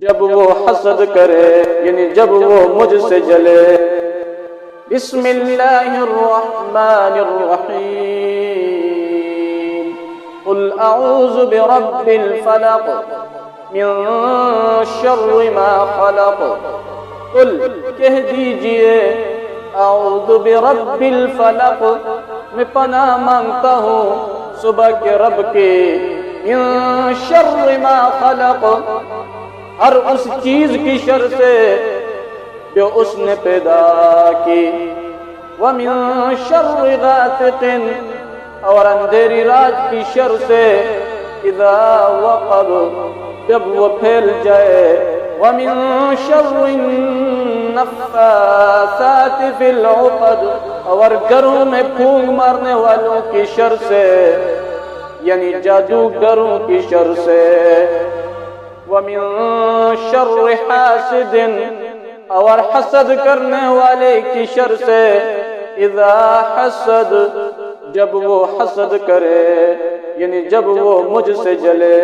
جب وہ حسد کرے یعنی جب وہ مجھ سے جلے۔ بسم اللہ الرحمن الرحیم قل اعوذ برب الفلق من شر ما خلق۔ قل کہہ دیجئے اعوذ برب الفلق میں پناہ مانگتا ہوں صبح کے رب کی، من شر ما خلق ہر اس چیز کی شر سے جو اس نے پیدا کی، وَمِن شَرِّ غَاسِقٍ اور اندھیری رات کی شر سے، اذا وقب جب وہ پھیل جائے، وَمِن شَرِّ النَّفَّاثَاتِ فِي الْعُقَدِ اور گروں میں پھونک مارنے والوں کی شر سے یعنی جادوگروں کی شر سے، وَمِن شَرِّ حَاسِدٍ اور حسد کرنے والے کی شر سے، اذا حسد جب وہ حسد کرے یعنی جب وہ مجھ سے جلے۔